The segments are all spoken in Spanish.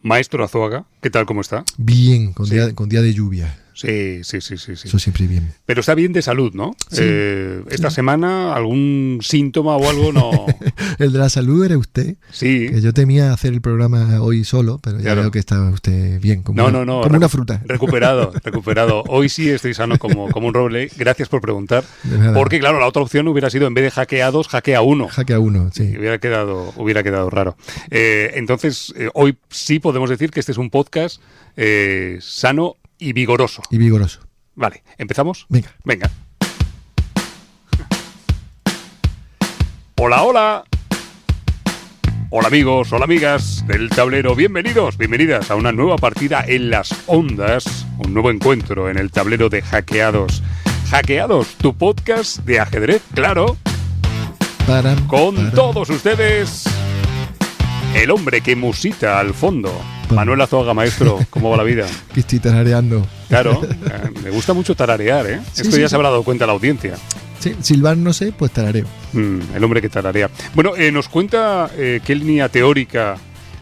Maestro Azuaga, ¿qué tal? ¿Cómo está? Bien, con día de lluvia. Sí. Eso siempre bien. Pero está bien de salud, ¿no? Sí, esta semana, ¿algún síntoma o algo no? El de la salud era usted. Sí. Que yo temía hacer el programa hoy solo, pero ya veo que estaba usted bien, como una fruta. Recuperado. Hoy sí estoy sano como un roble. Gracias por preguntar. Porque, claro, la otra opción hubiera sido, en vez de hackeados, hackea uno. Hackea uno, sí. Hubiera quedado raro. Entonces, hoy sí podemos decir que este es un podcast sano y vigoroso. Vale, ¿empezamos? Venga. Hola. Hola amigos, hola amigas del tablero. Bienvenidas a una nueva partida en las ondas. Un nuevo encuentro en el tablero de Hackeados. Hackeados, tu podcast de ajedrez, claro. Con todos ustedes, el hombre que musita al fondo. Manuel Azuaga, maestro, ¿cómo va la vida? Que estoy tarareando. Claro, me gusta mucho tararear, ¿eh? Esto ya se habrá dado cuenta la audiencia. Sí, silbar no sé, pues tarareo. El hombre que tararea. Bueno, nos cuenta qué línea teórica,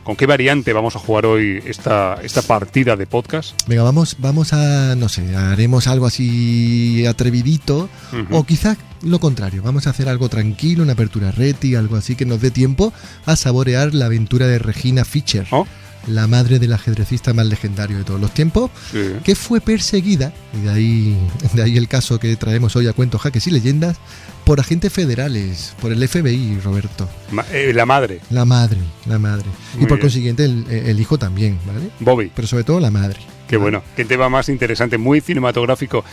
con qué variante vamos a jugar hoy esta partida de podcast. Venga, vamos a, no sé, haremos algo así atrevidito, o quizás lo contrario, vamos a hacer algo tranquilo, una apertura reti, algo así que nos dé tiempo a saborear la aventura de Regina Fischer. ¿Oh? La madre del ajedrecista más legendario de todos los tiempos, que fue perseguida, y de ahí el caso que traemos hoy a cuento Jaques y Leyendas, por agentes federales, por el FBI, Roberto. La madre. Muy y por consiguiente el hijo también, ¿vale? Bobby. Pero sobre todo la madre. Qué bueno, qué tema más interesante, muy cinematográfico.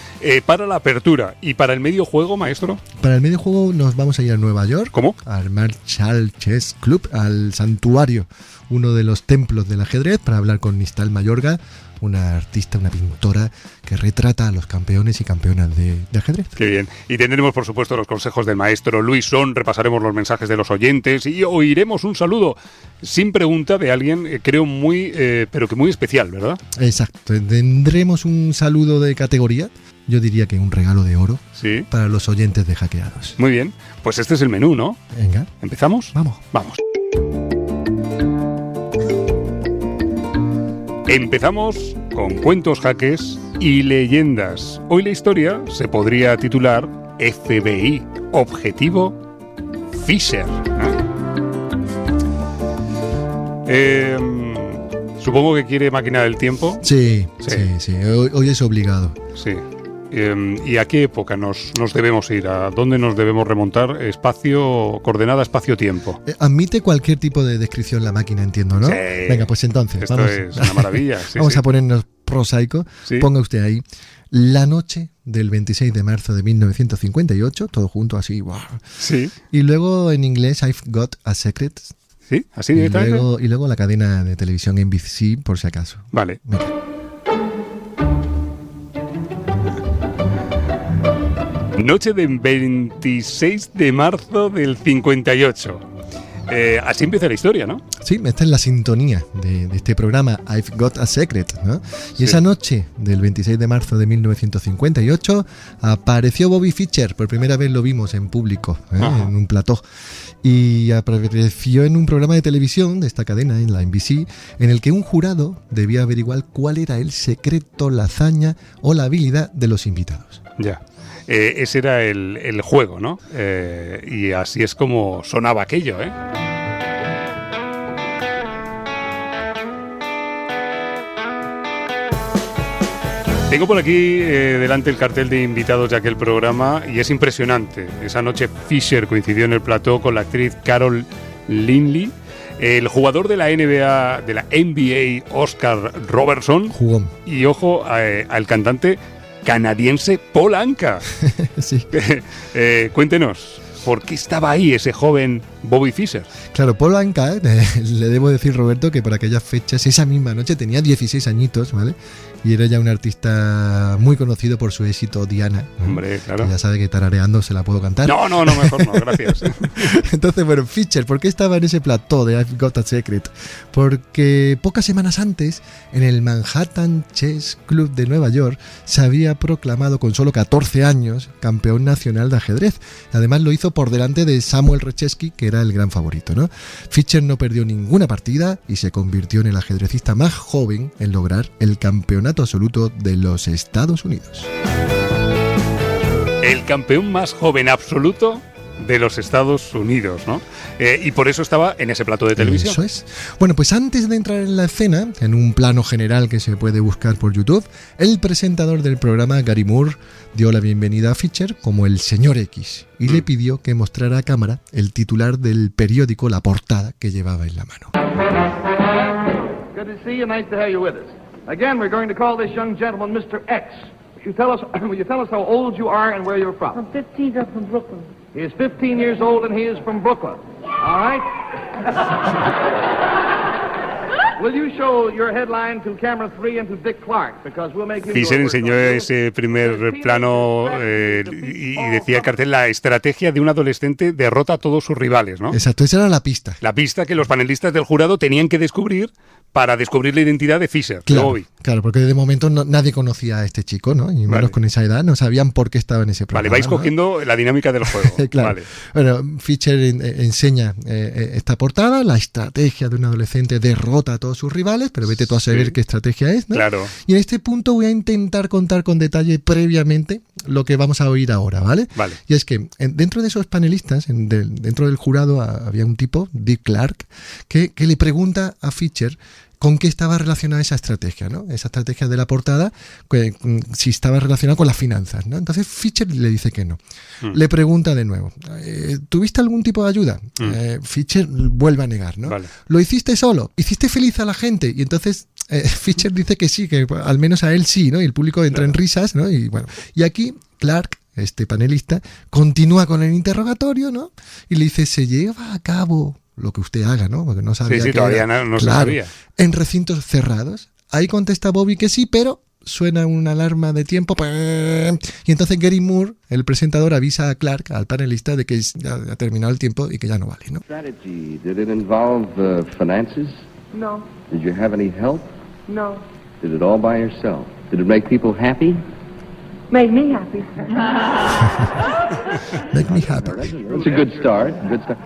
Para la apertura y para el medio juego, maestro. Para el medio juego nos vamos a ir a Nueva York. ¿Cómo? Al Marshall Chess Club, al santuario, uno de los templos del ajedrez, para hablar con Nistal Mayorga, una artista, una pintora que retrata a los campeones y campeonas de ajedrez. Qué bien. Y tendremos, por supuesto, los consejos del maestro Luis Son, repasaremos los mensajes de los oyentes y oiremos un saludo sin pregunta de alguien, creo pero que muy especial, ¿verdad? Exacto. Tendremos un saludo de categoría, yo diría que un regalo de oro, sí, para los oyentes de Hackeados. Muy bien. Pues este es el menú, ¿no? Venga. ¿Empezamos? Vamos. Empezamos con cuentos, jaques y leyendas. Hoy la historia se podría titular FBI, Objetivo Fischer. Supongo que quiere máquina del tiempo. Sí. Hoy es obligado. Sí. ¿Y a qué época nos debemos ir? ¿A dónde nos debemos remontar? Coordenada espacio-tiempo. Admite cualquier tipo de descripción la máquina, entiendo, ¿no? Sí. Venga, pues entonces. Esto es una maravilla. Vamos a ponernos prosaico. Sí. Ponga usted ahí. La noche del 26 de marzo de 1958, todo junto así, wow. Sí. Y luego en inglés, I've Got a Secret. Sí, así directamente. Y luego la cadena de televisión NBC, por si acaso. Vale. Venga. Noche del 26 de marzo del 58. Así empieza la historia, ¿no? Sí, esta es la sintonía de este programa I've Got a Secret, ¿no? Y sí, esa noche del 26 de marzo de 1958 apareció Bobby Fischer. Por primera vez lo vimos en público, en un plató. Y apareció en un programa de televisión de esta cadena, en la NBC, en el que un jurado debía averiguar cuál era el secreto, la hazaña o la habilidad de los invitados. Ya. Ese era el juego, ¿no? Y así es como sonaba aquello, ¿eh? Tengo por aquí delante el cartel de invitados de aquel programa y es impresionante. Esa noche Fischer coincidió en el plató con la actriz Carol Lindley, el jugador de la NBA, Oscar Robertson. Jugón. Y ojo al cantante canadiense Paul Anka. Sí. Cuéntenos, ¿por qué estaba ahí ese joven Bobby Fischer? Claro, Paul Anka, le debo decir, Roberto, que por aquellas fechas, esa misma noche, tenía 16 añitos, ¿vale? Y era ya un artista muy conocido por su éxito Diana, ¿no? Hombre, claro. Que ya sabe que tarareando se la puedo cantar. No, mejor no, gracias. Entonces, bueno, Fischer, ¿por qué estaba en ese plató de I've Got a Secret? Porque pocas semanas antes, en el Manhattan Chess Club de Nueva York, se había proclamado con solo 14 años campeón nacional de ajedrez. Además lo hizo por delante de Samuel Rechesky, que era el gran favorito, ¿no? Fischer no perdió ninguna partida y se convirtió en el ajedrecista más joven en lograr el campeonato absoluto de los Estados Unidos. El campeón más joven absoluto de los Estados Unidos, ¿no? Y por eso estaba en ese plató de televisión. Eso es. Bueno, pues antes de entrar en la escena, en un plano general que se puede buscar por YouTube, el presentador del programa, Gary Moore, dio la bienvenida a Fischer como el señor X y le pidió que mostrara a cámara el titular del periódico, la portada que llevaba en la mano. Good to see you. Nice to have you with us. Again, we're going to call this young gentleman Mr. X. Will you tell us how old you are and where you're from? I'm 15, I'm from Brooklyn. He is 15 years old and he is from Brooklyn. All right? Will you show your headline to camera 3 and to Dick Clark? Because we'll make you... Fischer enseñó ese primer plano y decía el cartel: la estrategia de un adolescente derrota a todos sus rivales, ¿no? Exacto, esa era la pista. La pista que los panelistas del jurado tenían que descubrir para descubrir la identidad de Fischer, Claro, de Bobby. claro, porque de momento nadie conocía a este chico, ¿no? Y menos con esa edad, no sabían por qué estaba en ese programa. Vale, vais ¿no? cogiendo la dinámica del juego. Claro. Vale. Bueno, Fischer enseña esta portada, la estrategia de un adolescente derrota a todos sus rivales, pero vete tú a saber qué estrategia es, ¿no? Claro. Y en este punto voy a intentar contar con detalle previamente lo que vamos a oír ahora, ¿vale? Vale. Y es que dentro de esos panelistas, dentro del jurado había un tipo, Dick Clark, que le pregunta a Fischer con qué estaba relacionada esa estrategia, ¿no? Esa estrategia de la portada, si estaba relacionada con las finanzas, ¿no? Entonces Fischer le dice que no. Le pregunta de nuevo, ¿tuviste algún tipo de ayuda? Fischer vuelve a negar, ¿no? Vale. ¿Lo hiciste solo? ¿Hiciste feliz a la gente? Y entonces Fischer dice que sí, que al menos a él sí, ¿no? Y el público entra en risas, ¿no? Y bueno, y aquí Clark, este panelista, continúa con el interrogatorio, ¿no? Y le dice, ¿se lleva a cabo lo que usted haga, ¿no? Porque no sabía Sí, que todavía era. no se Claro, sabía. en recintos cerrados. Ahí contesta Bobby que sí, pero suena una alarma de tiempo. Y entonces Gary Moore, el presentador, avisa a Clark, al panelista, de que ya ha terminado el tiempo y que ya no vale, ¿no? Strategy, did it involve finances? No, Did you have any help? no. Did it all by yourself? Did it make people happy? Made me happy. Make me happy. That's a good start. Good start.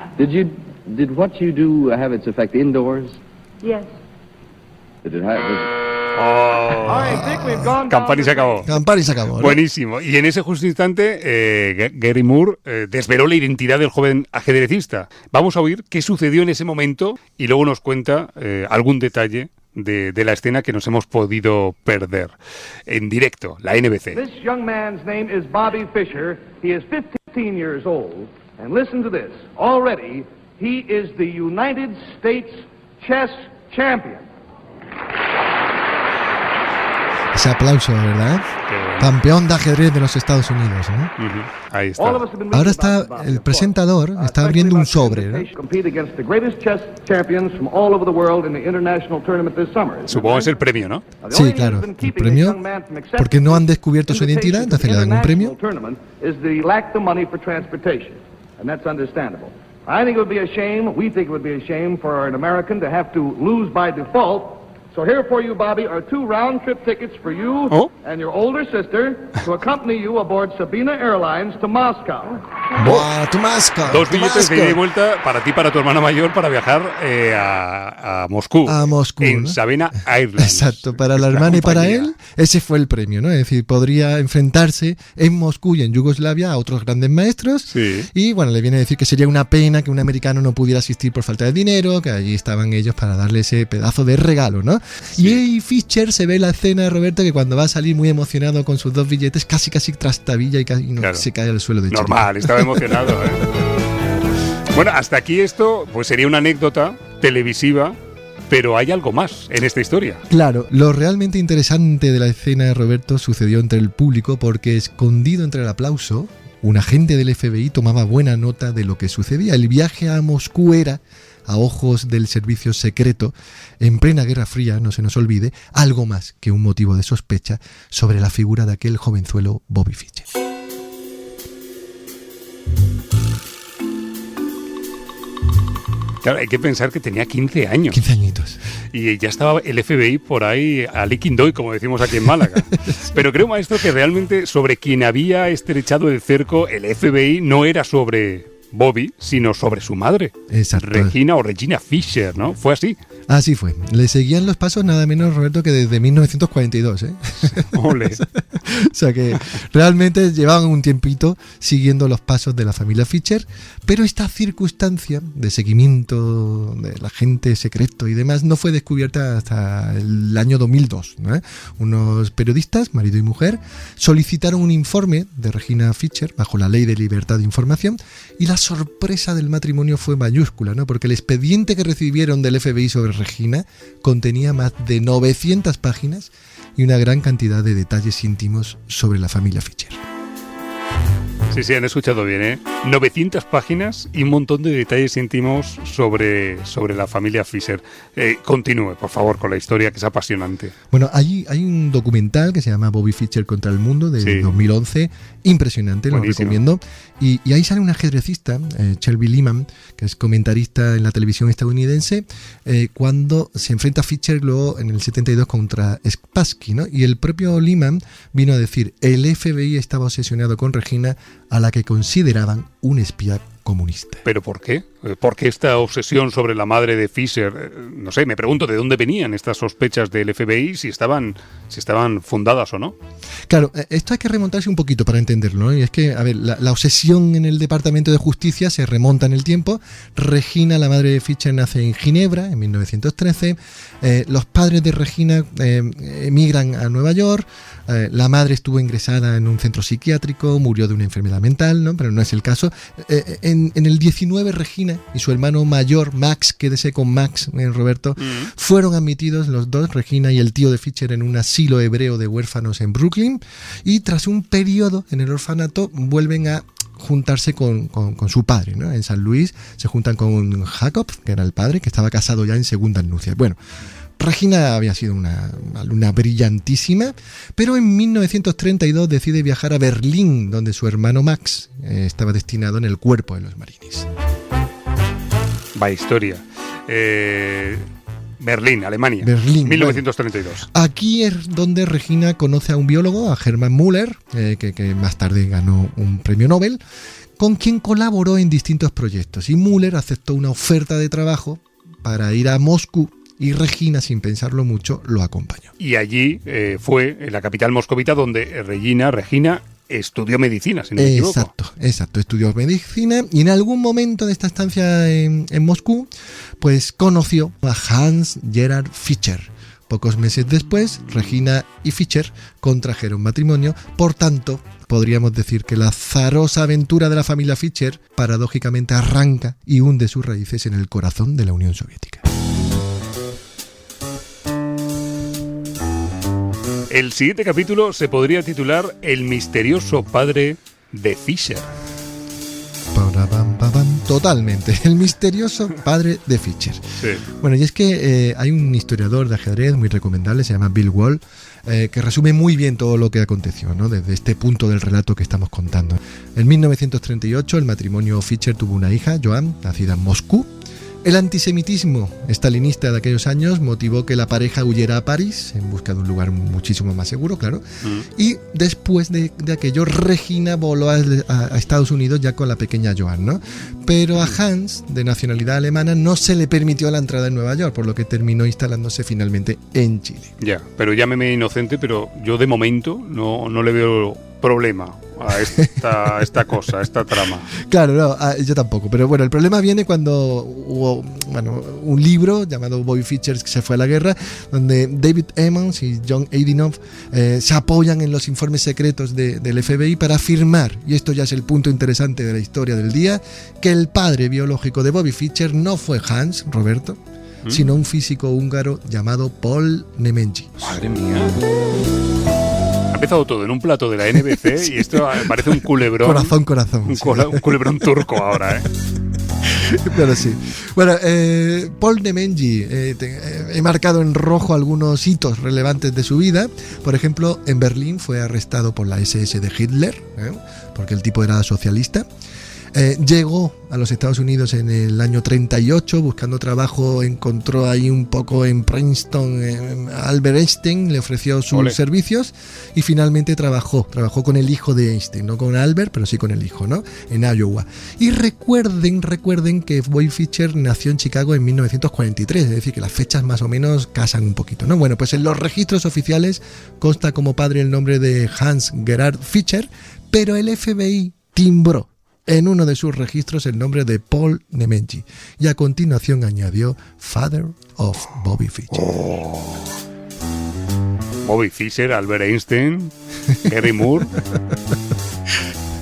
Did what you do have its effect indoors? Yes. Did it have? All right, Dick, we've gone down Campani se the acabó. Campari se acabó, ¿no? Buenísimo. Y en ese justo instante, Gary Moore desveló la identidad del joven ajedrecista. Vamos a oír qué sucedió en ese momento y luego nos cuenta algún detalle de la escena que nos hemos podido perder. En directo, la NBC. This young man's name is Bobby Fischer. He is 15 years old. And listen to this. Already, he is the United States chess champion. Ese aplauso, ¿verdad? Campeón de ajedrez de los Estados Unidos, ¿no? Ujú, ahí está. Ahora está el presentador, está abriendo un sobre, ¿no? Supongo es el premio, ¿no? Sí, claro, el premio, porque no han descubierto su identidad, entonces le dan un premio. I think it would be a shame, we think it would be a shame for an American to have to lose by default. So here for you, Bobby, are 2 round-trip tickets for you and your older sister to accompany you aboard Sabina Airlines to Moscow. ¡Buah, tu masca! 2 billetes de ida y vuelta para ti, para tu hermana mayor, para viajar a Moscú. A Moscú, En ¿no? Sabina Airlines. Exacto, para la hermana y para compañía. él, ese fue el premio, ¿no? Es decir, podría enfrentarse en Moscú y en Yugoslavia a otros grandes maestros. Sí. Y bueno, le viene a decir que sería una pena que un americano no pudiera asistir por falta de dinero, que allí estaban ellos para darle ese pedazo de regalo, ¿no? Y ahí Fischer se ve la escena de Roberto que cuando va a salir muy emocionado con sus 2 billetes, casi trastabilla y Claro. se cae al suelo de chiquito. Normal, estaba emocionado. Bueno, hasta aquí esto pues sería una anécdota televisiva, pero hay algo más en esta historia. Claro, lo realmente interesante de la escena de Roberto sucedió entre el público porque, escondido entre el aplauso, un agente del FBI tomaba buena nota de lo que sucedía. El viaje a Moscú era, a ojos del servicio secreto, en plena Guerra Fría, no se nos olvide, algo más que un motivo de sospecha sobre la figura de aquel jovenzuelo Bobby Fischer. Claro, hay que pensar que tenía 15 años 15 añitos. y ya estaba el FBI por ahí a liquindoy, como decimos aquí en Málaga. Pero creo, maestro, que realmente sobre quien había estrechado el cerco el FBI no era sobre Bobby, sino sobre su madre. Exacto. Regina o Regina Fisher, ¿no? Fue así. Así fue. Le seguían los pasos nada menos, Roberto, que desde 1942, ¿eh? Ole. O sea que realmente llevaban un tiempito siguiendo los pasos de la familia Fisher, pero esta circunstancia de seguimiento del agente secreto y demás no fue descubierta hasta el año 2002, ¿no? Unos periodistas, marido y mujer, solicitaron un informe de Regina Fisher bajo la Ley de Libertad de Información y la sorpresa del matrimonio fue mayúscula, ¿no? Porque el expediente que recibieron del FBI sobre Regina contenía más de 900 páginas y una gran cantidad de detalles íntimos sobre la familia Fisher. Sí, han escuchado bien, ¿eh? 900 páginas y un montón de detalles íntimos sobre la familia Fisher. Continúe, por favor, con la historia, que es apasionante. Bueno, hay un documental que se llama Bobby Fischer contra el mundo, de 2011, impresionante, buenísimo. Lo recomiendo. Y ahí sale un ajedrecista, Shelby Lehman, que es comentarista en la televisión estadounidense, cuando se enfrenta a Fischer luego en el 72 contra Spassky, ¿no? Y el propio Lehman vino a decir, el FBI estaba obsesionado con Regina, a la que consideraban un espía comunista. ¿Pero por qué? ¿Por qué esta obsesión sobre la madre de Fisher? No sé, me pregunto de dónde venían estas sospechas del FBI, si estaban fundadas o no. Claro, esto hay que remontarse un poquito para entenderlo, ¿no? Y es que, a ver, la obsesión en el Departamento de Justicia se remonta en el tiempo. Regina, la madre de Fisher, nace en Ginebra en 1913. Los padres de Regina emigran a Nueva York. La madre estuvo ingresada en un centro psiquiátrico, murió de una enfermedad mental, ¿no? Pero no es el caso. En el 19, Regina y su hermano mayor, Max, quédese con Max, Roberto, fueron admitidos los dos, Regina y el tío de Fisher, en un asilo hebreo de huérfanos en Brooklyn, y tras un periodo en el orfanato vuelven a juntarse con su padre, ¿no? En San Luis se juntan con Jacob, que era el padre, que estaba casado ya en segundas nupcias. Bueno, Regina había sido una alumna brillantísima, pero en 1932 decide viajar a Berlín, donde su hermano Max estaba destinado en el cuerpo de los marines. Vaya historia. Berlín, Alemania. Berlín, 1932. Bueno, aquí es donde Regina conoce a un biólogo, a Hermann Müller, que más tarde ganó un premio Nobel, con quien colaboró en distintos proyectos. Y Müller aceptó una oferta de trabajo para ir a Moscú, y Regina, sin pensarlo mucho, lo acompañó. Y allí fue, en la capital moscovita, donde Regina estudió medicina, si no me equivoco. Exacto, estudió medicina y en algún momento de esta estancia en Moscú, pues conoció a Hans Gerhard Fischer. Pocos meses después, Regina y Fischer contrajeron matrimonio, por tanto, podríamos decir que la azarosa aventura de la familia Fischer paradójicamente arranca y hunde sus raíces en el corazón de la Unión Soviética. El siguiente capítulo se podría titular El misterioso padre de Fisher. Totalmente, el misterioso padre de Fischer. Sí. Bueno, y es que hay un historiador de ajedrez muy recomendable, se llama Bill Wall, que resume muy bien todo lo que aconteció, ¿no? Desde este punto del relato que estamos contando. En 1938 el matrimonio Fischer tuvo una hija, Joan, nacida en Moscú. El antisemitismo stalinista de aquellos años motivó que la pareja huyera a París en busca de un lugar muchísimo más seguro, claro. Y después de aquello, Regina voló a Estados Unidos ya con la pequeña Joan, ¿no? Pero a Hans, de nacionalidad alemana, no se le permitió la entrada en Nueva York, por lo que terminó instalándose finalmente en Chile. Ya, pero llámeme inocente, pero yo de momento no le veo problema a esta cosa, a esta trama. Claro, no, yo tampoco. Pero bueno, el problema viene cuando hubo un libro llamado Bobby Fischer se fue a la guerra, donde David Emmons y John Adinoff se apoyan en los informes secretos del FBI para afirmar, y esto ya es el punto interesante de la historia del día, que el padre biológico de Bobby Fischer no fue Hans, Roberto, sino un físico húngaro llamado Paul Nemenyi. Madre mía. Ha empezado todo en un plato de la NBC sí. Y esto parece un culebrón. Corazón. Un culebrón turco ahora, ¿eh? Pero sí. Bueno, Paul Nemenyi, he marcado en rojo algunos hitos relevantes de su vida. Por ejemplo, en Berlín fue arrestado por la SS de Hitler, porque el tipo era socialista. Llegó a los Estados Unidos en el año 38, buscando trabajo, encontró ahí un poco en Princeton, Albert Einstein le ofreció sus servicios y finalmente trabajó con el hijo de Einstein, no con Albert, pero sí con el hijo, ¿no? En Iowa. Y recuerden que Bobby Fischer nació en Chicago en 1943, es decir, que las fechas más o menos casan un poquito, ¿no? Bueno, pues en los registros oficiales consta como padre el nombre de Hans Gerhard Fischer, pero el FBI timbró en uno de sus registros el nombre de Paul Nemenji y a continuación añadió Father of Bobby Fischer. Bobby Fischer, Albert Einstein, Gary Moore.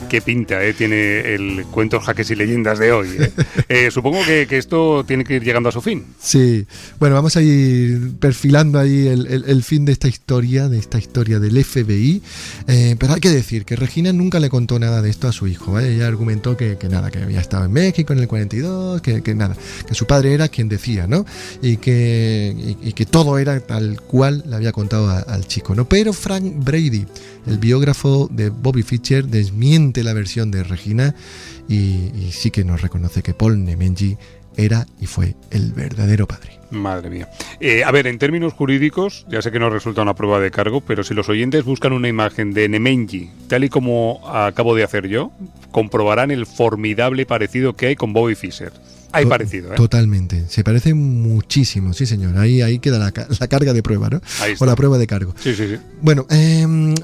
Qué pinta tiene el Cuentos, Jaques y Leyendas de hoy. Supongo que esto tiene que ir llegando a su fin. Sí, bueno, vamos a ir perfilando ahí el fin de esta historia del FBI, pero hay que decir que Regina nunca le contó nada de esto a su hijo, ¿vale? Ella argumentó que nada, que había estado en México en el 42, que nada, que su padre era quien decía, ¿no? Y que todo era tal cual le había contado al chico, ¿no? Pero Frank Brady, el biógrafo de Bobby Fischer, desmiente la versión de Regina y sí que nos reconoce que Paul Nemenji era y fue el verdadero padre. Madre mía. A ver, en términos jurídicos, ya sé que no resulta una prueba de cargo, pero si los oyentes buscan una imagen de Nemenji, tal y como acabo de hacer yo, comprobarán el formidable parecido que hay con Bobby Fischer. Hay parecido, ¿eh? Totalmente. Se parece muchísimo, sí señor. Ahí queda la carga de prueba, ¿no? O la prueba de cargo. Sí. Bueno,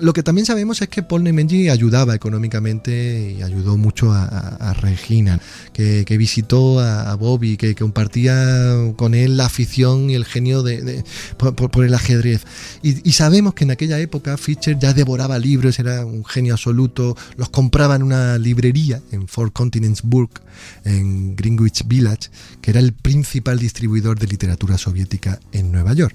lo que también sabemos es que Paul Nemenji ayudaba económicamente y ayudó mucho a Regina, que visitó a Bobby, que compartía con él la afición y el genio por el ajedrez. Y sabemos que en aquella época Fischer ya devoraba libros, era un genio absoluto, los compraba en una librería en Four Continents Book, en Greenwich Village, que era el principal distribuidor de literatura soviética en Nueva York.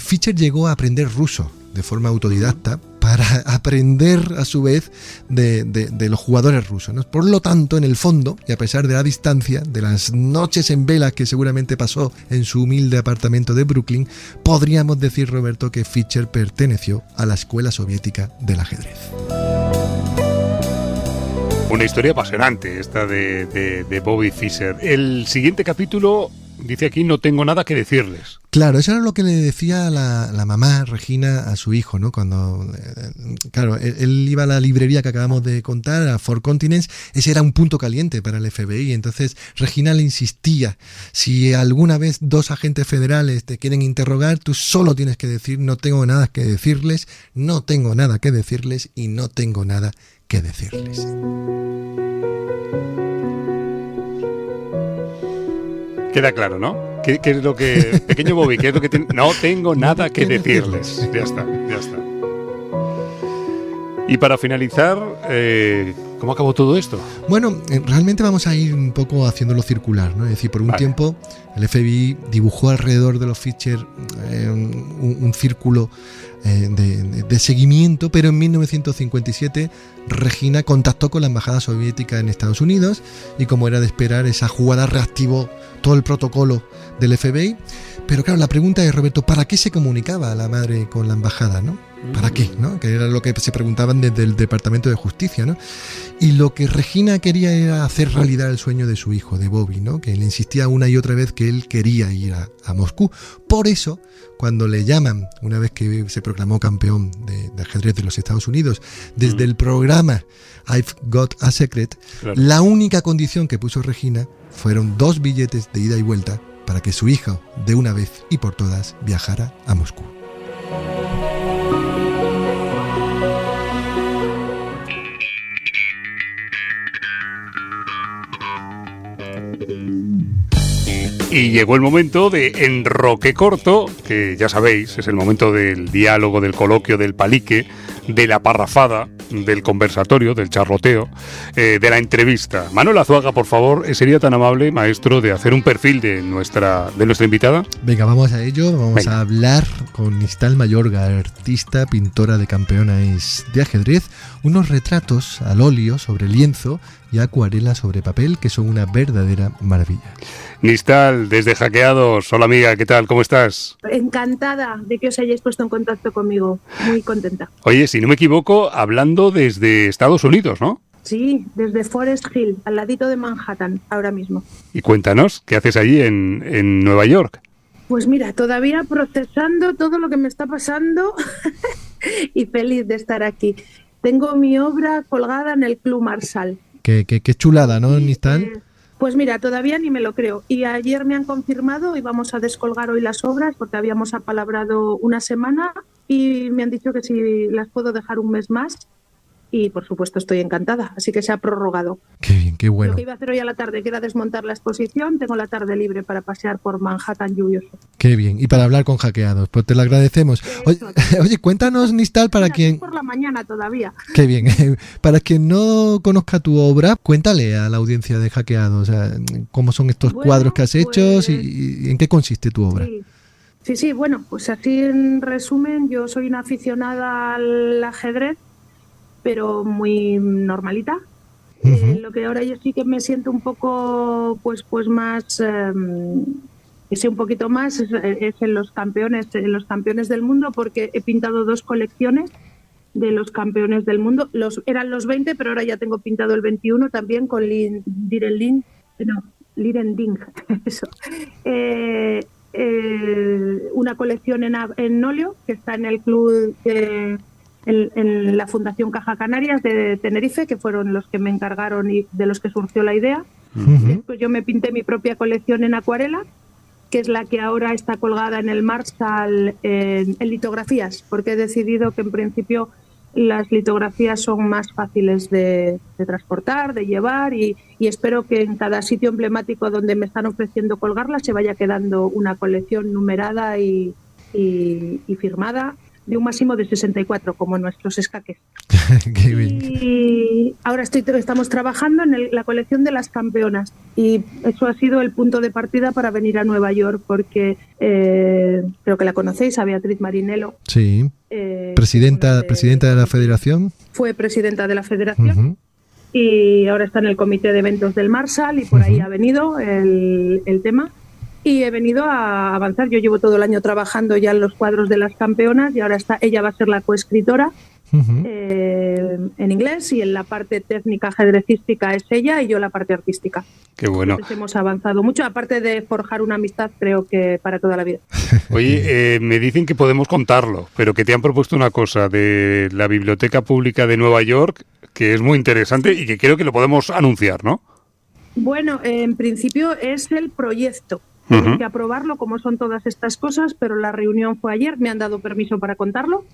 Fischer llegó a aprender ruso de forma autodidacta para aprender a su vez de los jugadores rusos, ¿no? Por lo tanto, en el fondo, y a pesar de la distancia, de las noches en vela que seguramente pasó en su humilde apartamento de Brooklyn, podríamos decir, Roberto, que Fischer perteneció a la escuela soviética del ajedrez. Una historia apasionante esta de Bobby Fischer. El siguiente capítulo dice aquí: no tengo nada que decirles. Claro, eso era lo que le decía la mamá Regina a su hijo, ¿no? Cuando, claro, él iba a la librería que acabamos de contar, a Four Continents. Ese era un punto caliente para el FBI. Entonces Regina le insistía: si alguna vez dos agentes federales te quieren interrogar, tú solo tienes que decir: no tengo nada que decirles, no tengo nada que decirles y no tengo nada que decirles. Queda claro, ¿no? ¿Qué es lo que... Pequeño Bobby, ¿qué es lo que tiene? No tengo nada que decirles. Ya está. Y para finalizar, ¿cómo acabó todo esto? Bueno, realmente vamos a ir un poco haciéndolo circular, ¿no? Es decir, por un tiempo el FBI dibujó alrededor de los Fischer un círculo de seguimiento, pero en 1957 Regina contactó con la embajada soviética en Estados Unidos y, como era de esperar, esa jugada reactivó todo el protocolo del FBI. Pero claro, la pregunta es, Roberto, ¿para qué se comunicaba la madre con la embajada, no? ¿Para qué? ¿No? Que era lo que se preguntaban desde el Departamento de Justicia, ¿no? Y lo que Regina quería era hacer realidad el sueño de su hijo, de Bobby, ¿no? Que le insistía una y otra vez que él quería ir a Moscú. Por eso, cuando le llaman, una vez que se proclamó campeón de ajedrez de los Estados Unidos, desde el programa I've Got a Secret, la única condición que puso Regina fueron 2 billetes de ida y vuelta para que su hijo, de una vez y por todas, viajara a Moscú. Y llegó el momento de Enroque Corto, que ya sabéis, es el momento del diálogo, del coloquio, del palique, de la parrafada, del conversatorio, del charloteo, de la entrevista. Manuel Azuaga, por favor, ¿sería tan amable, maestro, de hacer un perfil de nuestra invitada? Venga, vamos a ello. Vamos a hablar con Nistal Mayorga, artista, pintora de campeones de ajedrez, unos retratos al óleo sobre lienzo y acuarela sobre papel que son una verdadera maravilla. Nistal, desde Hackeados. Hola amiga, ¿qué tal? ¿Cómo estás? Encantada de que os hayáis puesto en contacto conmigo. Muy contenta. Oye, si no me equivoco, hablando desde Estados Unidos, ¿no? Sí, desde Forest Hill, al ladito de Manhattan, ahora mismo. Y cuéntanos, ¿qué haces allí en Nueva York? Pues mira, todavía procesando todo lo que me está pasando y feliz de estar aquí. Tengo mi obra colgada en el Club Marsal. Qué chulada, ¿no, Nistal? Pues mira, todavía ni me lo creo. Y ayer me han confirmado y vamos a descolgar hoy las obras porque habíamos apalabrado una semana y me han dicho que si las puedo dejar un mes más. Y por supuesto estoy encantada, así que se ha prorrogado. Qué bien, qué bueno. Lo que iba a hacer hoy a la tarde, que era desmontar la exposición, tengo la tarde libre para pasear por Manhattan lluvioso. Qué bien, y para hablar con Hackeados, pues te lo agradecemos. Oye, cuéntanos, Nistal, para quien... Por la mañana todavía. Qué bien, para quien no conozca tu obra, cuéntale a la audiencia de Hackeados, o sea, cómo son estos cuadros que has hecho y en qué consiste tu obra. Sí, bueno, pues así en resumen, yo soy una aficionada al ajedrez, pero muy normalita. Lo que ahora yo sí que me siento un poco pues más que sé un poquito más es en los campeones del mundo, porque he pintado 2 colecciones de los campeones del mundo. Eran los 20, pero ahora ya tengo pintado el 21 también con Liren Ding. Eso. Una colección en óleo que está en el club en la Fundación Caja Canarias de Tenerife, que fueron los que me encargaron y de los que surgió la idea. Después yo me pinté mi propia colección en acuarela, que es la que ahora está colgada en el Marsal en litografías, porque he decidido que en principio las litografías son más fáciles de transportar, de llevar, y espero que en cada sitio emblemático donde me están ofreciendo colgarlas se vaya quedando una colección numerada y firmada de un máximo de 64, como nuestros escaques. Qué bien. Y ahora estamos trabajando en la colección de las campeonas, y eso ha sido el punto de partida para venir a Nueva York, porque creo que la conocéis, a Beatriz Marinello. Sí. Presidenta de la Federación. Fue presidenta de la Federación. Y ahora está en el comité de eventos del Marsal, y por ahí ha venido el tema. Y he venido a avanzar. Yo llevo todo el año trabajando ya en los cuadros de las campeonas, y ahora ella va a ser la coescritora en inglés, y en la parte técnica ajedrecística es ella y yo la parte artística. Qué bueno. Entonces hemos avanzado mucho, aparte de forjar una amistad, creo que para toda la vida. Oye, me dicen que podemos contarlo, pero que te han propuesto una cosa de la Biblioteca Pública de Nueva York que es muy interesante y que creo que lo podemos anunciar, ¿no? Bueno, en principio es el proyecto. Tienen que aprobarlo, como son todas estas cosas, pero la reunión fue ayer, me han dado permiso para contarlo.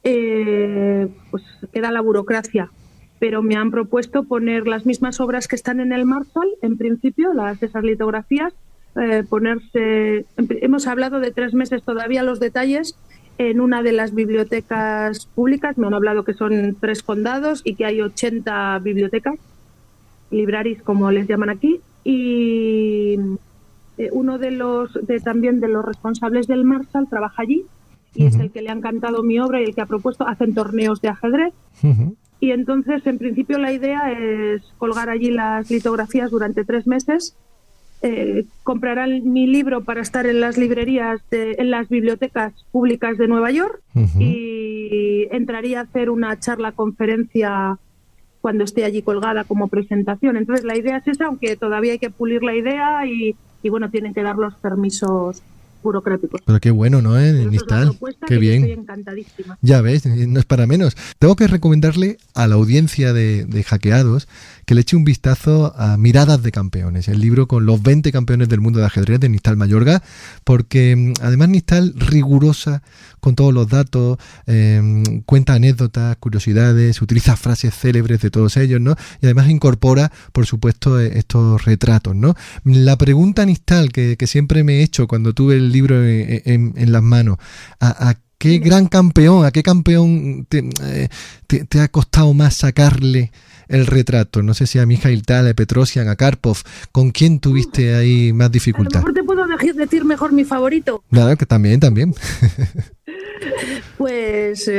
Pues queda la burocracia, pero me han propuesto poner las mismas obras que están en el Marsal, en principio, esas litografías, hemos hablado de 3 meses todavía los detalles, en una de las bibliotecas públicas. Me han hablado que son 3 condados y que hay 80 bibliotecas, libraris como les llaman aquí, y uno también de los responsables del Marsal trabaja allí, y es el que le ha encantado mi obra y el que ha propuesto. Hacen torneos de ajedrez, y entonces en principio la idea es colgar allí las litografías durante 3 meses. Comprarán mi libro para estar en las librerías, en las bibliotecas públicas de Nueva York, y entraría a hacer una conferencia cuando esté allí colgada como presentación. Entonces la idea es esa, aunque todavía hay que pulir la idea y bueno, tienen que dar los permisos burocráticos. Pero qué bueno, ¿no? Nistal, qué bien. Estoy encantadísima. Ya ves, no es para menos. Tengo que recomendarle a la audiencia de Hackeados que le eche un vistazo a Miradas de Campeones, el libro con los 20 campeones del mundo de ajedrez de Nistal Mayorga, porque además Nistal rigurosa con todos los datos, cuenta anécdotas, curiosidades, utiliza frases célebres de todos ellos, ¿no? Y además incorpora, por supuesto, estos retratos, ¿no? La pregunta, Nistal, que siempre me he hecho cuando tuve el libro en las manos, ¿a qué gran campeón, a qué campeón te ha costado más sacarle el retrato? No sé si a Mikhail Tal, a Petrosian, a Karpov. ¿Con quién tuviste ahí más dificultad? A lo mejor te puedo decir mejor mi favorito. Claro, que también. Pues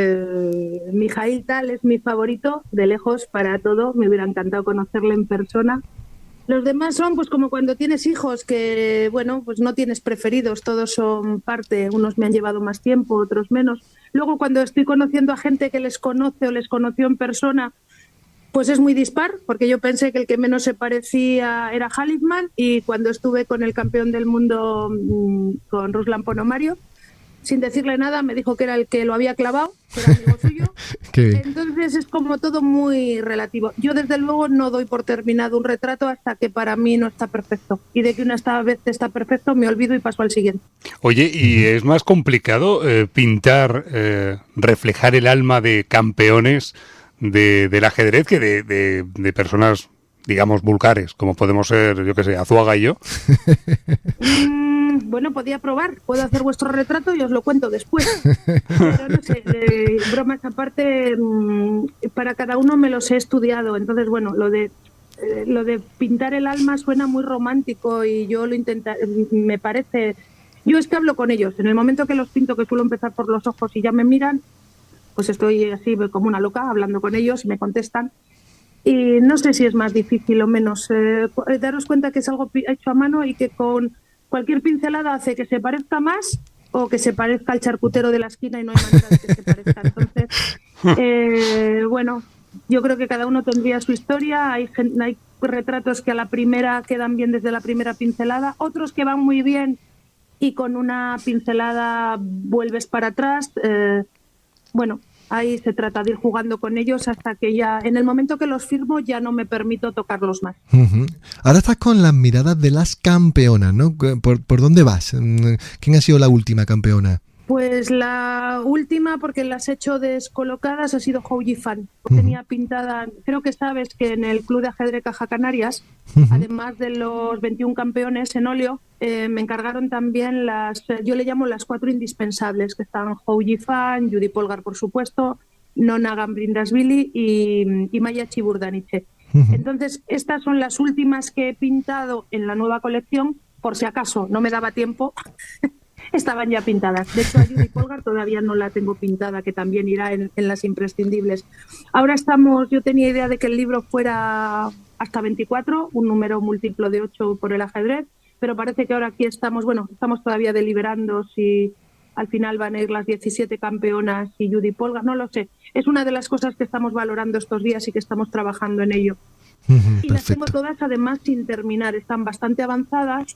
Mikhail Tal es mi favorito, de lejos, para todo. Me hubiera encantado conocerle en persona. Los demás son pues como cuando tienes hijos, que bueno, pues no tienes preferidos, todos son parte, unos me han llevado más tiempo, otros menos. Luego cuando estoy conociendo a gente que les conoce o les conoció en persona, Pues es muy dispar, porque yo pensé que el que menos se parecía era Halidman, y cuando estuve con el campeón del mundo, con Ruslan Ponomario, sin decirle nada, me dijo que era el que lo había clavado, que era amigo suyo. Entonces es como todo muy relativo. Yo desde luego no doy por terminado un retrato hasta que para mí no está perfecto. Y de que una vez está perfecto, me olvido y paso al siguiente. Oye, ¿y es más complicado pintar, reflejar el alma de campeones del ajedrez que de personas, digamos, vulgares, como podemos ser, yo qué sé, Azuaga y yo? Bueno, podía probar. Puedo hacer vuestro retrato y os lo cuento después. Pero no sé, bromas aparte, para cada uno me los he estudiado. Entonces, bueno, lo de pintar el alma suena muy romántico y yo lo intenté, me parece... Yo es que hablo con ellos. En el momento que los pinto, que suelo empezar por los ojos y ya me miran, pues estoy así como una loca hablando con ellos y me contestan. Y no sé si es más difícil o menos. Daros cuenta que es algo hecho a mano y que con cualquier pincelada hace que se parezca más o que se parezca al charcutero de la esquina y no hay manera de que se parezca. Entonces, bueno, yo creo que cada uno tendría su historia. Hay retratos que a la primera quedan bien desde la primera pincelada, otros que van muy bien y con una pincelada vuelves para atrás. Bueno, ahí se trata de ir jugando con ellos hasta que ya, en el momento que los firmo, ya no me permito tocarlos más. Ahora estás con las miradas de las campeonas, ¿no? ¿Por dónde vas? ¿Quién ha sido la última campeona? Pues la última, porque las he hecho descolocadas, ha sido Hou Yifan. Tenía pintada, creo que sabes que en el Club de Ajedrez Caja Canarias, además de los 21 campeones en óleo, me encargaron también yo le llamo las 4 indispensables, que están Hou Yifan, Judy Polgar, por supuesto, Nona Gambrindashvili y Maya Chiburdaniche. Entonces, estas son las últimas que he pintado en la nueva colección, por si acaso no me daba tiempo. Estaban ya pintadas. De hecho, a Judy Polgar todavía no la tengo pintada, que también irá en las imprescindibles. Ahora yo tenía idea de que el libro fuera hasta 24, un número múltiplo de 8 por el ajedrez, pero parece que ahora aquí estamos todavía deliberando si al final van a ir las 17 campeonas y Judy Polgar, no lo sé. Es una de las cosas que estamos valorando estos días y que estamos trabajando en ello. Y las tengo todas además sin terminar, están bastante avanzadas,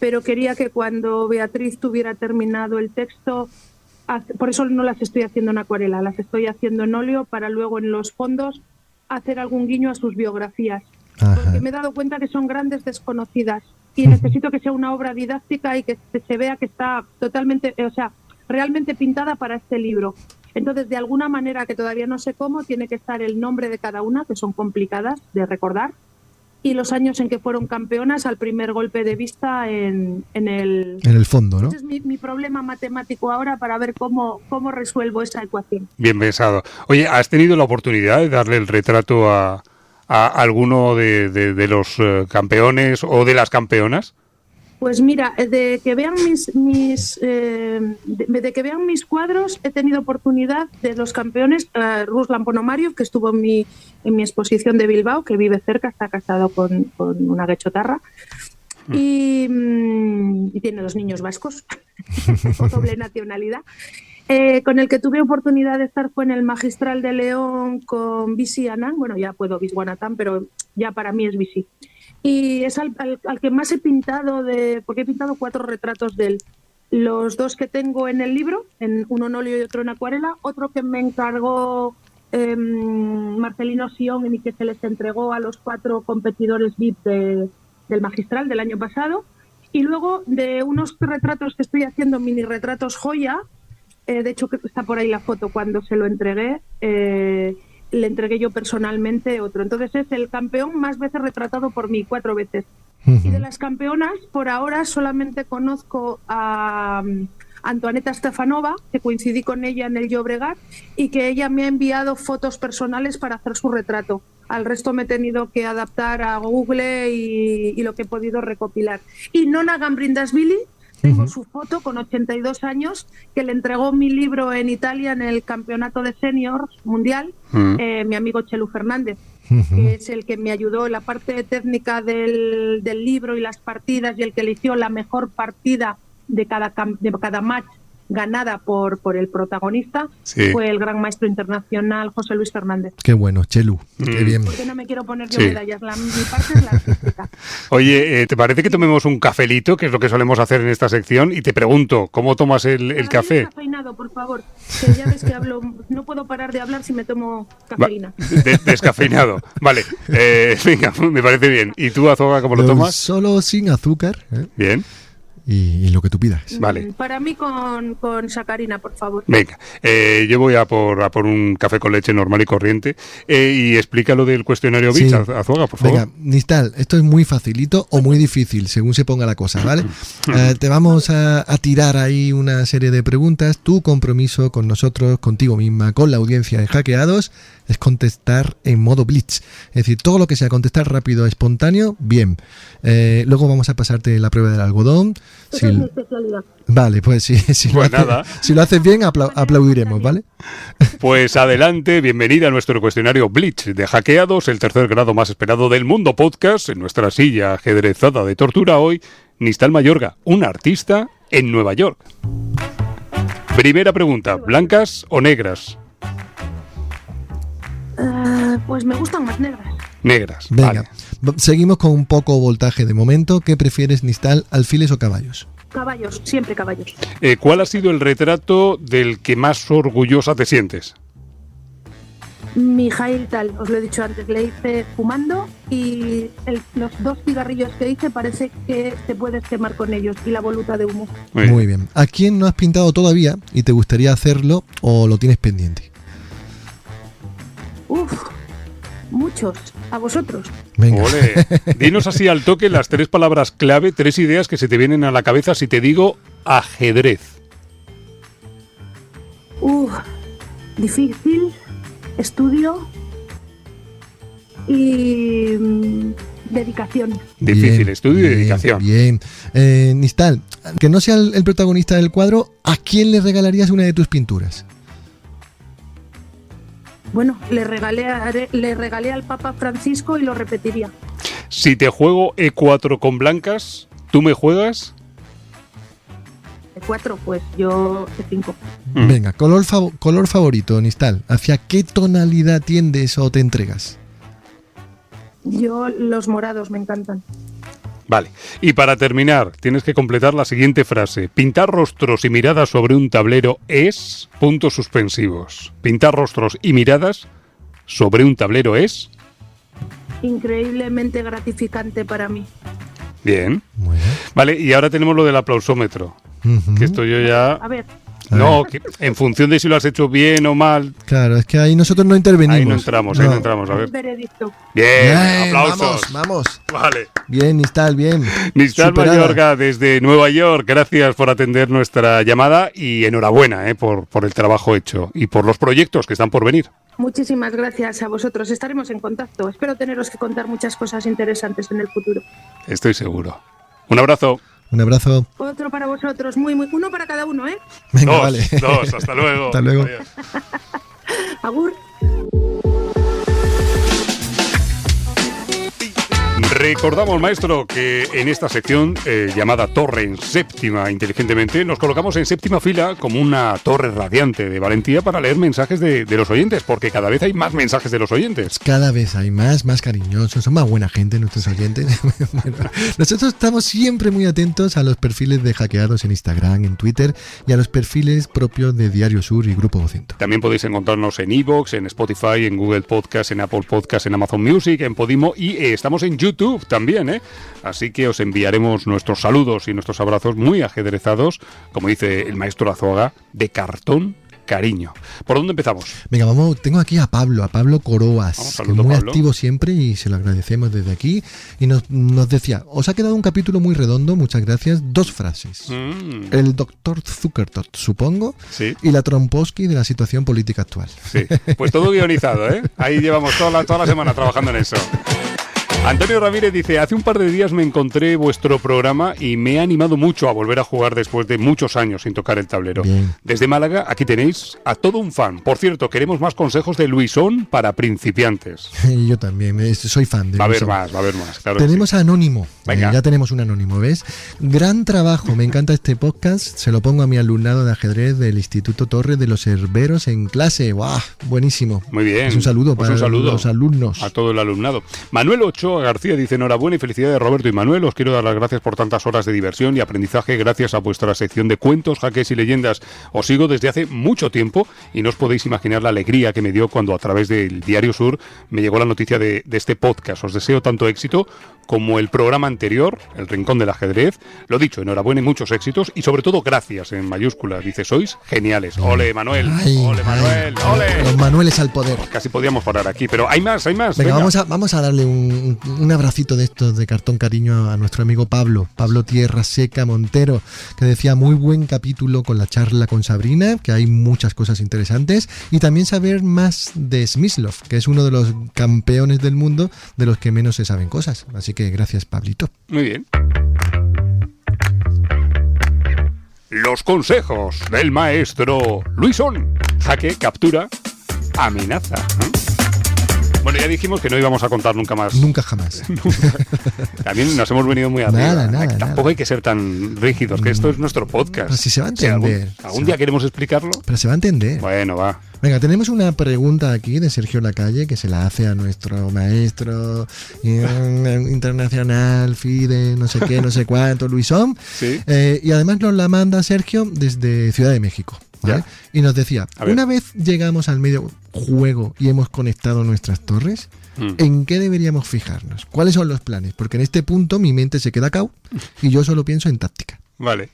pero quería que cuando Beatriz tuviera terminado el texto, por eso no las estoy haciendo en acuarela, las estoy haciendo en óleo para luego en los fondos hacer algún guiño a sus biografías. Porque me he dado cuenta que son grandes desconocidas y necesito que sea una obra didáctica y que se vea que está totalmente, realmente pintada para este libro. Entonces, de alguna manera, que todavía no sé cómo, tiene que estar el nombre de cada una, que son complicadas de recordar, y los años en que fueron campeonas al primer golpe de vista en el fondo, ¿no? Ese es mi problema matemático ahora para ver cómo resuelvo esa ecuación. Bien pensado. Oye, ¿has tenido la oportunidad de darle el retrato a alguno de los campeones o de las campeonas? Pues mira, de que vean mis cuadros, he tenido oportunidad de los campeones, Ruslan Ponomario, que estuvo en mi exposición de Bilbao, que vive cerca, está casado con una guechotarra, y tiene 2 niños vascos, o doble nacionalidad. Con el que tuve oportunidad de estar fue en el Magistral de León con Bisi Anand, bueno, ya puedo Viswanathan, pero ya para mí es Bisi. Y es al que más he pintado, porque he pintado 4 retratos de él. Los 2 que tengo en el libro, uno en óleo y otro en acuarela, otro que me encargó Marcelino Sion y que se les entregó a los 4 competidores VIP del Magistral del año pasado, y luego de unos retratos que estoy haciendo, mini retratos joya, de hecho que está por ahí la foto cuando se lo entregué, le entregué yo personalmente otro. Entonces es el campeón más veces retratado por mí, 4 veces. Y de las campeonas, por ahora solamente conozco a Antoaneta Stefanova, que coincidí con ella en el Llobregat y que ella me ha enviado fotos personales para hacer su retrato. Al resto me he tenido que adaptar a Google y lo que he podido recopilar. Y Nona Gambrindashvili, tengo su foto con 82 años, que le entregó mi libro en Italia en el campeonato de seniors mundial, mi amigo Chelu Fernández, que es el que me ayudó en la parte técnica del libro y las partidas, y el que eligió la mejor partida de cada match ganada por el protagonista, Sí. fue el gran maestro internacional José Luis Fernández. Qué bueno, Chelu, qué bien. Porque no me quiero poner yo Sí. medallas, mi parte es la artística. Oye, ¿te parece que tomemos un cafelito, que es lo que solemos hacer en esta sección? Y te pregunto, ¿cómo tomas el café? Descafeinado, por favor, que ya ves que hablo, no puedo parar de hablar si me tomo cafeína. Descafeinado. Vale, venga, me parece bien. ¿Y tú, Azuaga, cómo lo tomas? Solo sin azúcar, ¿eh? Bien, y lo que tú pidas. vale. Para mí con sacarina, por favor. Venga, yo voy a por un café con leche normal y corriente. Y explica lo del cuestionario Sí. BITS, Azuaga, por favor. Venga, Nistal, esto es muy facilito o muy difícil, según se ponga la cosa, ¿vale? Te vamos a tirar ahí una serie de preguntas. Tu compromiso con nosotros, contigo misma, con la audiencia de Hackeados, es contestar en modo blitz. Es decir, todo lo que sea contestar rápido, espontáneo, bien. Luego vamos a pasarte la prueba del algodón. Esa es mi especialidad. Vale, pues sí, si, Pues lo hace- nada. si lo haces bien, aplaudiremos, ¿vale? Pues adelante, bienvenida a nuestro cuestionario Blitz de Hackeados, el tercer grado más esperado del mundo podcast. En nuestra silla ajedrezada de tortura hoy, Nistal Mayorga, un artista en Nueva York. Primera pregunta, ¿blancas o negras? Pues me gustan más negras. Negras. Venga, Vale. seguimos con un poco voltaje de momento. ¿Qué prefieres, Nistal, alfiles o caballos? Caballos, siempre caballos. ¿Cuál ha sido el retrato del que más orgullosa te sientes? Mijail Tal, os lo he dicho antes, le hice fumando y los 2 cigarrillos que hice parece que te puedes quemar con ellos y la voluta de humo. Muy bien. ¿A quién no has pintado todavía y te gustaría hacerlo o lo tienes pendiente? Uf, muchos. A vosotros. Venga. Ole. Dinos así al toque las 3 palabras clave, 3 ideas que se te vienen a la cabeza si te digo ajedrez. Difícil, estudio y dedicación. Difícil, Bien, estudio y bien, dedicación. Bien. Nistal, que no sea el protagonista del cuadro, ¿a quién le regalarías una de tus pinturas? Bueno, le regalé al Papa Francisco y lo repetiría. Si te juego E4 con blancas, ¿tú me juegas? De 4, pues yo de 5. Venga, color favorito, Nistal. ¿Hacia qué tonalidad tiendes o te entregas? Yo los morados me encantan. Vale. Y para terminar, tienes que completar la siguiente frase. Pintar rostros y miradas sobre un tablero es... puntos suspensivos. Pintar rostros y miradas sobre un tablero es... Increíblemente gratificante para mí. Bien. Muy Vale, y ahora tenemos lo del aplausómetro. bien. Que esto yo ya... A ver, No, que en función de si lo has hecho bien o mal, Claro, es que ahí nosotros no intervenimos. ahí no entramos, A ver. veredicto. Bien, Bien, aplausos. Vamos. Vale. Bien, Nistal, bien. Nistal Superada. Mayorga desde Nueva York, gracias por atender nuestra llamada y enhorabuena por el trabajo hecho y por los proyectos que están por venir. Muchísimas gracias a vosotros. Estaremos en contacto. Espero teneros que contar muchas cosas interesantes en el futuro. Estoy seguro. Un abrazo. Un abrazo. Otro para vosotros, muy, uno para cada uno, ¿eh? Venga, Dos, vale. hasta luego. Hasta luego. Adiós. Agur. Recordamos, maestro, que en esta sección llamada Torre en Séptima, inteligentemente, nos colocamos en séptima fila como una torre radiante de valentía para leer mensajes de los oyentes, porque cada vez hay más mensajes de los oyentes. Cada vez hay más cariñosos, son más buena gente nuestros oyentes. Bueno, nosotros estamos siempre muy atentos a los perfiles de Hackeados en Instagram, en Twitter y a los perfiles propios de Diario Sur y Grupo Vocento. También podéis encontrarnos en iVoox, en Spotify, en Google Podcast, en Apple Podcast, en Amazon Music, en Podimo y estamos en YouTube también, ¿eh? Así que os enviaremos nuestros saludos y nuestros abrazos muy ajedrezados, como dice el maestro Azuaga, de cartón cariño. ¿Por dónde empezamos? Venga, tengo aquí a Pablo Coroas, Vamos, que es saludo, muy Pablo. activo siempre y se lo agradecemos desde aquí. Y nos decía, os ha quedado un capítulo muy redondo, muchas gracias. 2 frases. El doctor Zuckertot, supongo, Sí. y la Tromposky de la situación política actual. Sí, pues todo guionizado, ¿eh? Ahí llevamos toda la semana trabajando en eso. Antonio Ramírez dice, hace un par de días me encontré vuestro programa y me he animado mucho a volver a jugar después de muchos años sin tocar el tablero. Bien. Desde Málaga, aquí tenéis a todo un fan. Por cierto, queremos más consejos de Luisón para principiantes. Y yo también, soy fan de Va a haber Luisón. más, claro que Tenemos sí. a Anónimo, Venga. Ya tenemos un anónimo, ¿ves? Gran trabajo, me encanta este podcast. Se lo pongo a mi alumnado de ajedrez del Instituto Torres de los Herberos en clase. ¡Guau! Buenísimo. Muy bien. Es un saludo Pues para los alumnos. A todo el alumnado. Manuel Ochoa García dice: enhorabuena y felicidades, Roberto y Manuel. Os quiero dar las gracias por tantas horas de diversión y aprendizaje gracias a vuestra sección de cuentos, jaques y leyendas. Os sigo desde hace mucho tiempo y no os podéis imaginar la alegría que me dio cuando a través del Diario Sur me llegó la noticia de este podcast. Os deseo tanto éxito como el programa anterior, El Rincón del Ajedrez. Lo dicho, enhorabuena y muchos éxitos y sobre todo gracias en mayúsculas. Dice: sois geniales. Ole, Manuel. Ole, Manuel. Ole. Los Manueles al poder. Casi podíamos parar aquí, pero hay más. Venga, Venga. vamos a darle un abracito de estos de cartón cariño a nuestro amigo Pablo Tierra Seca Montero, que decía: muy buen capítulo con la charla con Sabrina, que hay muchas cosas interesantes, y también saber más de Smyslov, que es uno de los campeones del mundo de los que menos se saben cosas. Así que gracias, Pablito. Muy bien. Los consejos del maestro Luisón. Jaque, captura, amenaza. Bueno, ya dijimos que no íbamos a contar nunca más. Nunca jamás. También nos hemos venido muy arriba. Nada. Tampoco hay que ser tan rígidos, que esto es nuestro podcast. Pero si se va a entender. ¿Algún día queremos explicarlo? Pero se va a entender. Bueno, va. Venga, tenemos una pregunta aquí de Sergio Lacalle que se la hace a nuestro maestro internacional, FIDE, no sé qué, no sé cuánto, Luisón. Sí. Y además nos la manda Sergio desde Ciudad de México. ¿Vale? Y nos decía: una vez llegamos al medio juego y hemos conectado nuestras torres, ¿en qué deberíamos fijarnos? ¿Cuáles son los planes? Porque en este punto mi mente se queda cao y yo solo pienso en táctica. Vale.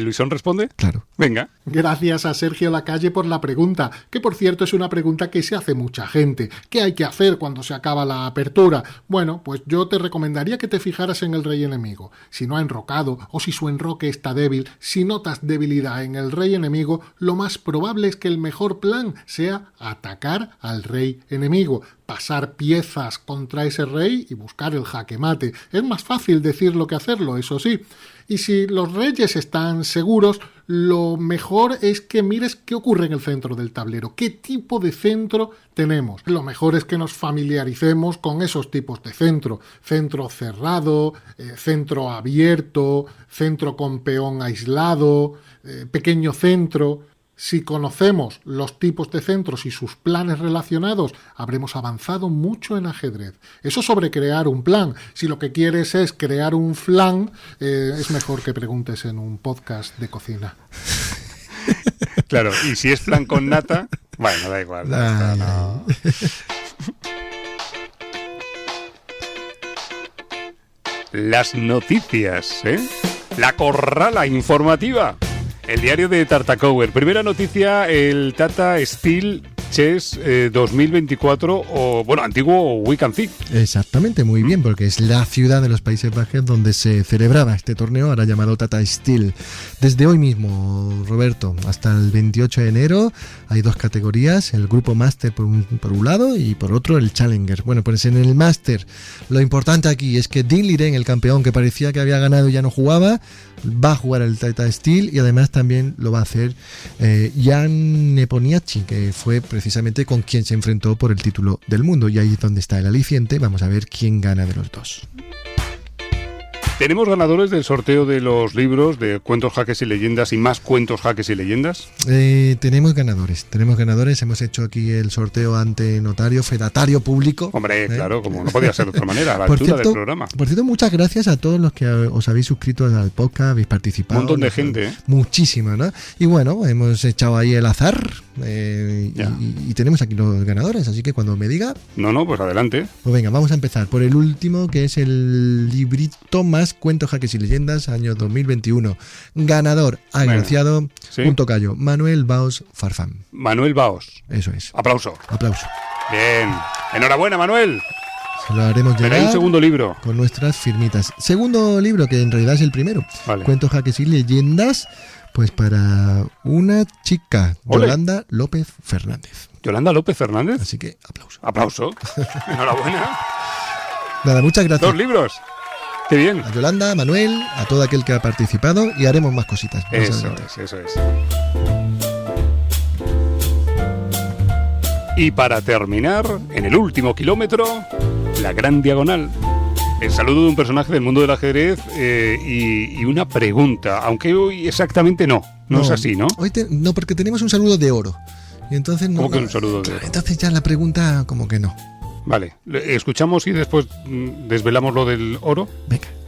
¿Luisón responde? Claro. Venga. Gracias a Sergio Lacalle por la pregunta, que por cierto es una pregunta que se hace mucha gente. ¿Qué hay que hacer cuando se acaba la apertura? Bueno, pues yo te recomendaría que te fijaras en el rey enemigo. Si no ha enrocado o si su enroque está débil, si notas debilidad en el rey enemigo, lo más probable es que el mejor plan sea atacar al rey enemigo, pasar piezas contra ese rey y buscar el jaque mate. Es más fácil decirlo que hacerlo, eso sí. Y si los reyes están seguros, lo mejor es que mires qué ocurre en el centro del tablero, qué tipo de centro tenemos. Lo mejor es que nos familiaricemos con esos tipos de centro. Centro cerrado, centro abierto, centro con peón aislado, pequeño centro. Si conocemos los tipos de centros y sus planes relacionados, habremos avanzado mucho en ajedrez. Eso sobre crear un plan. Si lo que quieres es crear un flan, es mejor que preguntes en un podcast de cocina. Claro, y si es flan con nata, bueno, da igual. No. Las noticias, ¿eh? La corrala informativa. El diario de Tartakower. Primera noticia, el Tata Steel Chess 2024, o bueno, antiguo We Can See. Exactamente, muy bien, porque es la ciudad de los Países Bajos donde se celebraba este torneo, ahora llamado Tata Steel. Desde hoy mismo, Roberto, hasta el 28 de enero hay dos categorías, el grupo Master por un lado y por otro el Challenger. Bueno, pues en el Master lo importante aquí es que Dean Liren, el campeón que parecía que había ganado y ya no jugaba, va a jugar el Tata Steel y además también lo va a hacer Jan Nepomniachtchi, que fue precisamente con quien se enfrentó por el título del mundo, y ahí es donde está el aliciente. Vamos a ver quién gana de los dos. ¿Tenemos ganadores del sorteo de los libros de cuentos, jaques y leyendas y más cuentos, jaques y leyendas? Tenemos ganadores. Hemos hecho aquí el sorteo ante notario, fedatario público. Hombre, claro, como no podía ser de otra manera, a la altura del programa. Por cierto, muchas gracias a todos los que os habéis suscrito al podcast, habéis participado. Un montón de gente, ¿eh? Muchísima, ¿no? Y bueno, hemos echado ahí el azar y tenemos aquí los ganadores, así que cuando me diga... No, pues adelante. Pues venga, vamos a empezar por el último, que es el librito más cuentos, jaques y leyendas, año 2021. Ganador, agraciado, ¿sí? Un tocayo, Manuel Baos Farfán. Manuel Baos. Eso es. Aplauso. Bien. Enhorabuena, Manuel. Se lo haremos llegar. Un segundo libro. Con nuestras firmitas. Segundo libro, que en realidad es el primero. Vale. Cuentos, jaques y leyendas, pues para una chica, ¡Ole! Yolanda López Fernández. ¿Yolanda López Fernández? Así que Aplauso. Enhorabuena. Nada, muchas gracias. 2 libros. Qué bien. A Yolanda, a Manuel, a todo aquel que ha participado, y haremos más cositas. Eso es. Y para terminar, en el último kilómetro, la gran diagonal. El saludo de un personaje del mundo del ajedrez y una pregunta, aunque hoy exactamente no es así, ¿no? Hoy no, porque tenemos un saludo de oro. Y entonces no. ¿Cómo que un saludo de oro? Entonces ya la pregunta como que no. Vale, escuchamos y después desvelamos lo del oro.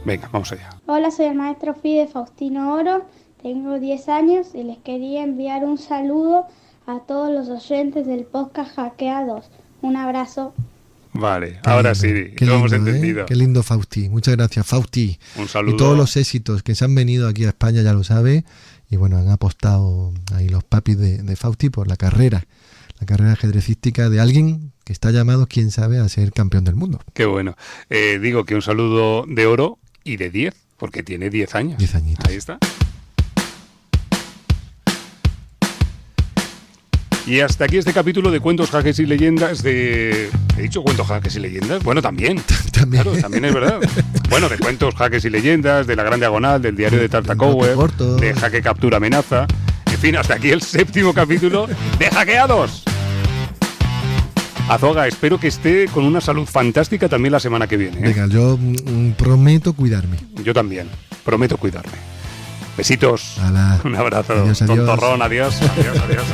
Venga, vamos allá. Hola, soy el maestro Fide Faustino Oro, tengo 10 años y les quería enviar un saludo a todos los oyentes del podcast Hackeados. Un abrazo. Vale, ahora sí, lo hemos entendido. Qué lindo, Fausti. Muchas gracias, Fausti. Un saludo. Y todos los éxitos que se han venido aquí a España, ya lo sabe. Y bueno, han apostado ahí los papis de Fausti por la carrera ajedrecística de alguien que está llamado, quién sabe, a ser campeón del mundo. Qué bueno. Digo que un saludo de oro y de 10, porque tiene 10 años. 10 añitos. Ahí está. Y hasta aquí este capítulo de Cuentos, Jaques y Leyendas de... ¿He dicho Cuentos, Jaques y Leyendas? Bueno, también. Claro, también es verdad. Bueno, de Cuentos, Jaques y Leyendas, de La Gran Diagonal, del Diario de Tartacower, de Jaque Captura Amenaza. En fin, hasta aquí el 7º capítulo de Hackeados. Azoga, espero que esté con una salud fantástica también la semana que viene. Venga, yo prometo cuidarme. Yo también, prometo cuidarme. Besitos. Hala. Un abrazo. Adiós, adiós. Tontorrón, adiós. Adiós.